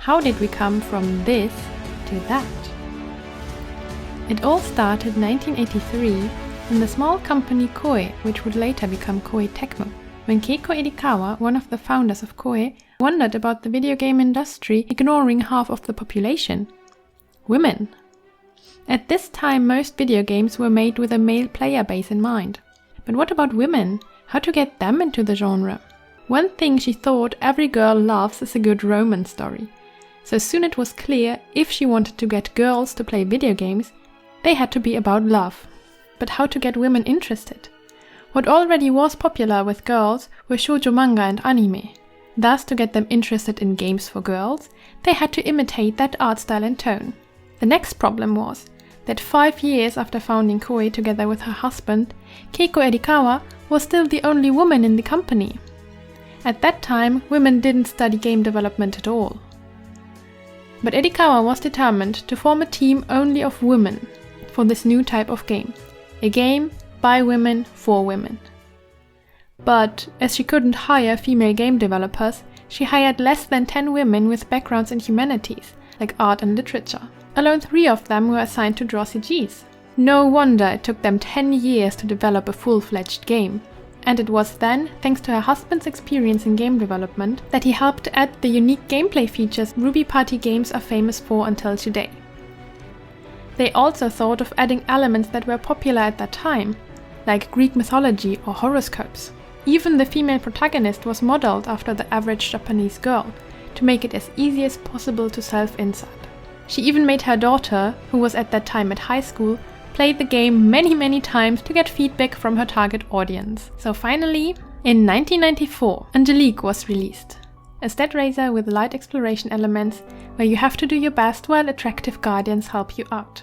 How did we come from this to that? It all started in 1983 in the small company Koei, which would later become Koei Tecmo, when Keiko Edikawa, one of the founders of Koei, wondered about the video game industry ignoring half of the population: women. At this time, most video games were made with a male player base in mind. But what about women? How to get them into the genre? One thing she thought every girl loves is a good romance story. So soon it was clear, if she wanted to get girls to play video games, they had to be about love. But how to get women interested? What already was popular with girls were shoujo manga and anime. Thus, to get them interested in games for girls, they had to imitate that art style and tone. The next problem was that 5 years after founding Koei together with her husband, Keiko Edikawa was still the only woman in the company. At that time, women didn't study game development at all. But Edikawa was determined to form a team only of women for this new type of game. A game by women for women. But as she couldn't hire female game developers, she hired less than 10 women with backgrounds in humanities, like art and literature. Alone 3 of them were assigned to draw CGs. No wonder it took them 10 years to develop a full-fledged game. And it was then, thanks to her husband's experience in game development, that he helped add the unique gameplay features Ruby Party games are famous for until today. They also thought of adding elements that were popular at that time, like Greek mythology or horoscopes. Even the female protagonist was modeled after the average Japanese girl, to make it as easy as possible to self-insert. She even made her daughter, who was at that time at high school, play the game many times to get feedback from her target audience. So finally, in 1994, Angelique was released. A stat raiser with light exploration elements where you have to do your best while attractive guardians help you out.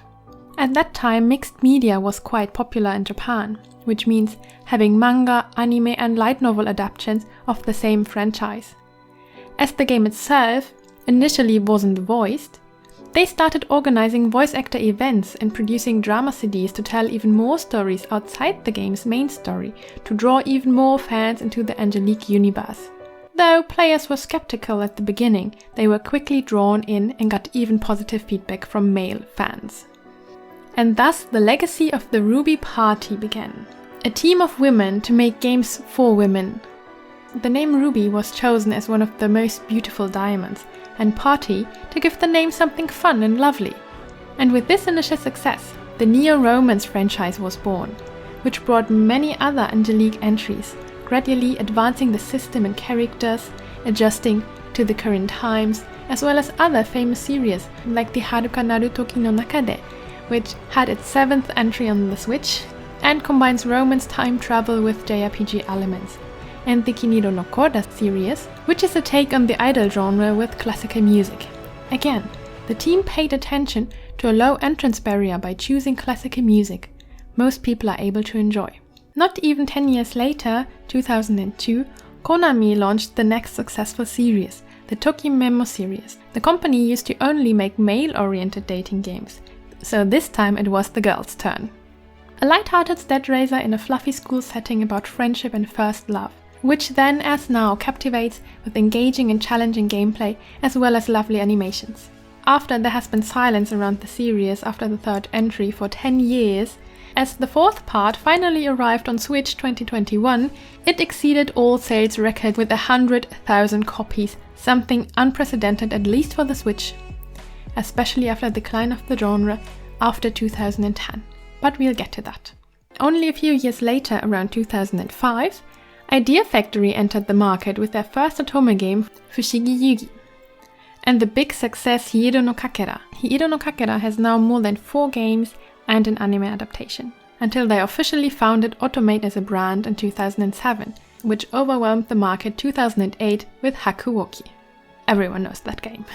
At that time, mixed media was quite popular in Japan, which means having manga, anime and light novel adaptations of the same franchise. As the game itself initially wasn't voiced, they started organizing voice actor events and producing drama CDs to tell even more stories outside the game's main story, to draw even more fans into the Angelique universe. Though players were skeptical at the beginning, they were quickly drawn in and got even positive feedback from male fans. And thus the legacy of the Ruby Party began. A team of women to make games for women. The name Ruby was chosen as one of the most beautiful diamonds, and Party to give the name something fun and lovely. And with this initial success, the Neo-Romance franchise was born, which brought many other Angelique entries, gradually advancing the system and characters, adjusting to the current times, as well as other famous series like the Harukanaru Toki no Nakade, which had its 7th entry on the Switch, and combines romance time travel with JRPG elements, and the Kiniro no Corda series, which is a take on the idol genre with classical music. Again, the team paid attention to a low entrance barrier by choosing classical music most people are able to enjoy. Not even 10 years later, 2002, Konami launched the next successful series, the Tokimemi series. The company used to only make male-oriented dating games, so this time it was the girls' turn. A light-hearted stat raiser in a fluffy school setting about friendship and first love, which then as now captivates with engaging and challenging gameplay as well as lovely animations. After there has been silence around the series after the 3rd entry for 10 years, as the 4th part finally arrived on Switch 2021, it exceeded all sales records with 100,000 copies, something unprecedented at least for the Switch, especially after the decline of the genre after 2010. But we'll get to that. Only a few years later, around 2005, Idea Factory entered the market with their first Otome game, Fushigi Yugi. And the big success Hiiro no Kakera. Hiiro no Kakera has now more than 4 games and an anime adaptation, until they officially founded Otome as a brand in 2007, which overwhelmed the market 2008 with Hakuouki. Everyone knows that game.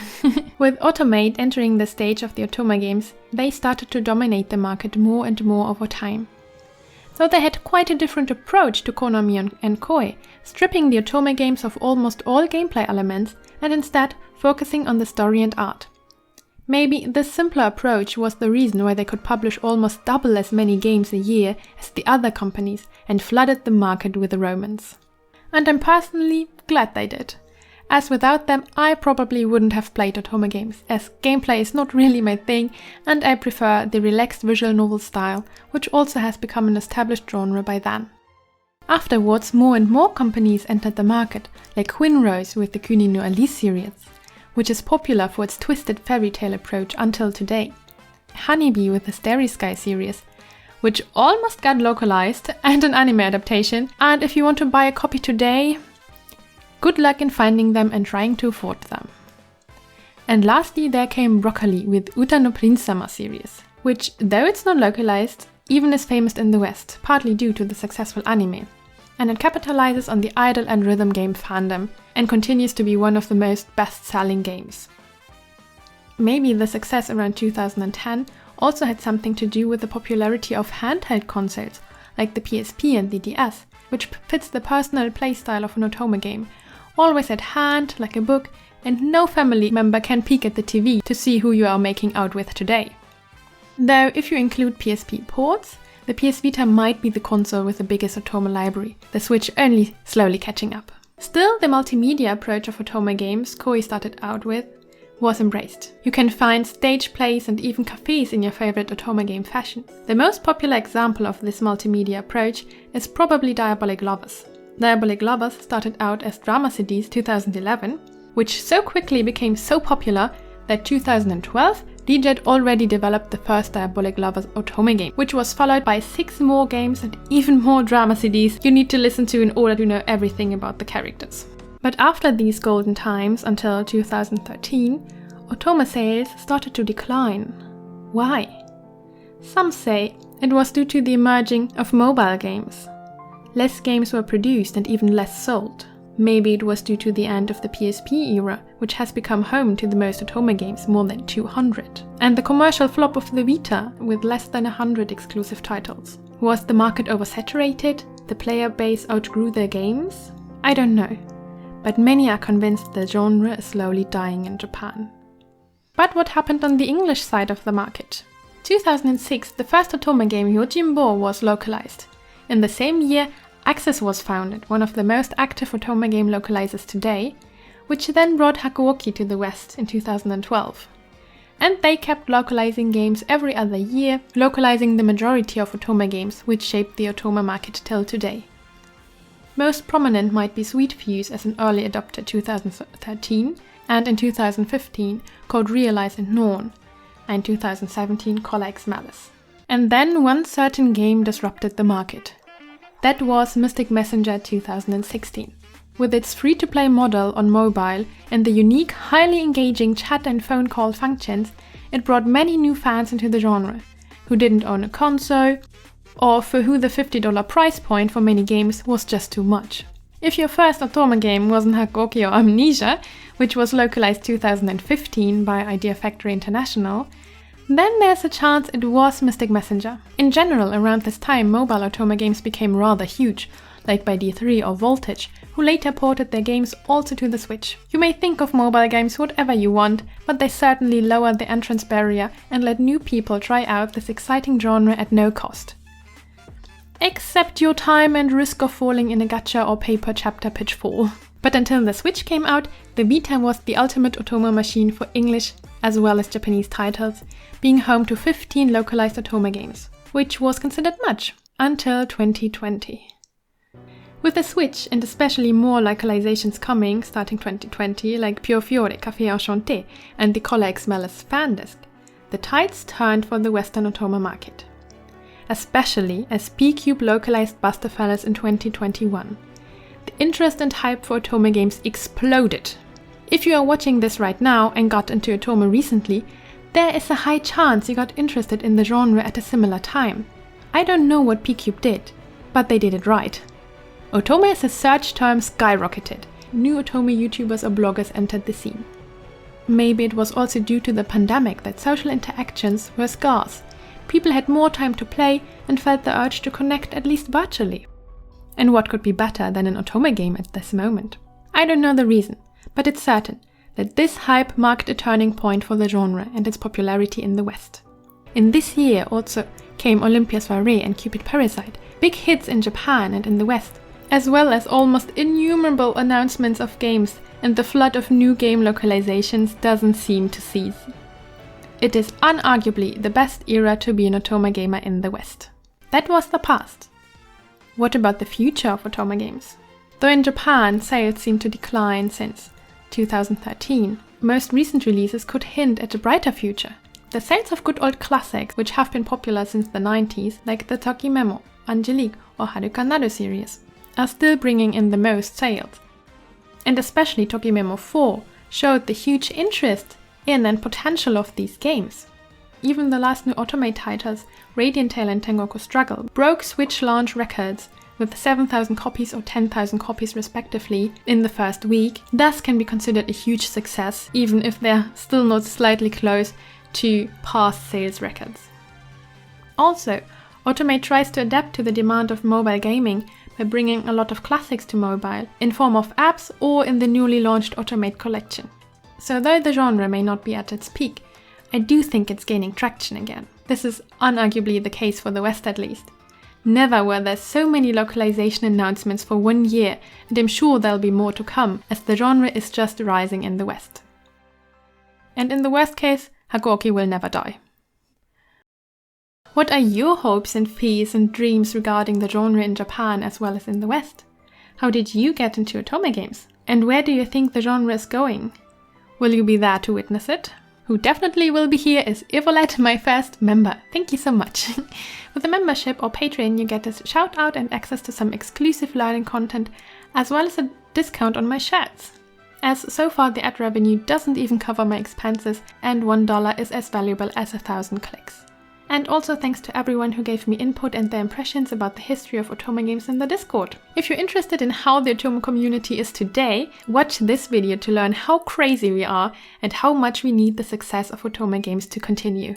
With Otome entering the stage of the Otome games, they started to dominate the market more and more over time. So they had quite a different approach to Konami and Koei, stripping the Otome games of almost all gameplay elements and instead focusing on the story and art. Maybe this simpler approach was the reason why they could publish almost double as many games a year as the other companies and flooded the market with romance. And I'm personally glad they did. as without them I probably wouldn't have played Otome games, as gameplay is not really my thing and I prefer the relaxed visual novel style, which also has become an established genre by then. Afterwards, more and more companies entered the market, like Kiniro with the Kuni no Alice series, which is popular for its twisted fairy tale approach until today. Honeybee with the Starry Sky series, which almost got localized, and an anime adaptation, and if you want to buy a copy today, good luck in finding them and trying to afford them. And lastly there came Broccoli with Uta no Prince-sama series, which, though it's not localized, even is famous in the West, partly due to the successful anime, and it capitalizes on the idol and rhythm game fandom, and continues to be one of the most best-selling games. Maybe the success around 2010 also had something to do with the popularity of handheld consoles, like the PSP and the DS, which fits the personal playstyle of an Otome game, always at hand, like a book, and no family member can peek at the TV to see who you are making out with today. Though if you include PSP ports, the PS Vita might be the console with the biggest Otome library, the Switch only slowly catching up. Still, the multimedia approach of Otome games Koei started out with was embraced. You can find stage plays and even cafes in your favorite Otome game fashion. The most popular example of this multimedia approach is probably Diabolic Lovers. Diabolic Lovers started out as drama CDs 2011, which so quickly became so popular that 2012 DJed already developed the first Diabolic Lovers Otome game, which was followed by 6 more games and even more drama CDs you need to listen to in order to know everything about the characters. But after these golden times, until 2013, Otome sales started to decline. Why? Some say it was due to the emerging of mobile games. Less games were produced and even less sold. Maybe it was due to the end of the PSP era, which has become home to the most Otome games, more than 200. And the commercial flop of the Vita, with less than 100 exclusive titles. Was the market oversaturated? The player base outgrew their games? I don't know. But many are convinced the genre is slowly dying in Japan. But what happened on the English side of the market? 2006, the first Otome game Yojimbo was localized. In the same year, Access was founded, one of the most active Otome game localizers today, which then brought Hakuouki to the West in 2012. And they kept localizing games every other year, localizing the majority of Otome games, which shaped the Otome market till today. Most prominent might be Sweet Fuse as an early adopter 2013, and in 2015 Code Realize and Norn, and 2017 CollarxMalice. And then one certain game disrupted the market. That was Mystic Messenger 2016. With its free-to-play model on mobile and the unique, highly engaging chat and phone call functions, it brought many new fans into the genre, who didn't own a console, or for who the $50 price point for many games was just too much. If your first Otome game wasn't Hakuouki or Amnesia, which was localized 2015 by Idea Factory International, then there's a chance it was Mystic Messenger. In general, around this time, mobile Otome games became rather huge, like by D3 or Voltage, who later ported their games also to the Switch. You may think of mobile games whatever you want, but they certainly lowered the entrance barrier and let new people try out this exciting genre at no cost. Except your time and risk of falling in a gacha or paper chapter pitfall. But until the Switch came out, the Vita was the ultimate Otome machine for English as well as Japanese titles, being home to 15 localized Otome games, which was considered much, until 2020. With the Switch, and especially more localizations coming starting 2020, like Piofiore, Café, Enchantée, and the CollarxMalice fan disc, the tides turned for the Western Otome market. Especially as P-Cube localized Bustafellows in 2021. The interest and hype for Otome games exploded. If you are watching this right now and got into Otome recently, there is a high chance you got interested in the genre at a similar time. I don't know what P-Cube did, but they did it right. Otome as a search term skyrocketed. New Otome YouTubers or bloggers entered the scene. Maybe it was also due to the pandemic that social interactions were scarce. People had more time to play and felt the urge to connect at least virtually. And what could be better than an Otome game at this moment? I don't know the reason, but it's certain that this hype marked a turning point for the genre and its popularity in the West. In this year also came Olympia, Soirée and Cupid Parasite, big hits in Japan and in the West, as well as almost innumerable announcements of games and the flood of new game localizations doesn't seem to cease. It is unarguably the best era to be an Otome gamer in the West. That was the past. What about the future of Otome games? Though in Japan sales seem to decline since 2013, most recent releases could hint at a brighter future. The sales of good old classics, which have been popular since the 90s, like the Tokimemi, Angelique or Harukanaru series, are still bringing in the most sales. And especially Tokimemi 4 showed the huge interest in and potential of these games. Even the last new Otome titles, Radiant Tail and Tengoku Struggle, broke Switch launch records with 7,000 copies or 10,000 copies respectively in the first week, thus can be considered a huge success, even if they're still not slightly close to past sales records. Also, Otome tries to adapt to the demand of mobile gaming by bringing a lot of classics to mobile, in form of apps or in the newly launched Otome collection. So though the genre may not be at its peak, I do think it's gaining traction again. This is unarguably the case for the West at least. Never were there so many localization announcements for 1 year, and I'm sure there'll be more to come, as the genre is just rising in the West. And in the worst case, Hakuouki will never die. What are your hopes and fears and dreams regarding the genre in Japan as well as in the West? How did you get into Otome games? And where do you think the genre is going? Will you be there to witness it? Who definitely will be here is Evolette, my first member. Thank you so much. With a membership or Patreon, you get a shout out and access to some exclusive learning content, as well as a discount on my shirts. As so far the ad revenue doesn't even cover my expenses, and $1 is as valuable as 1,000 clicks. And also thanks to everyone who gave me input and their impressions about the history of Otome games in the Discord. If you're interested in how the Otome community is today, watch this video to learn how crazy we are and how much we need the success of Otome games to continue.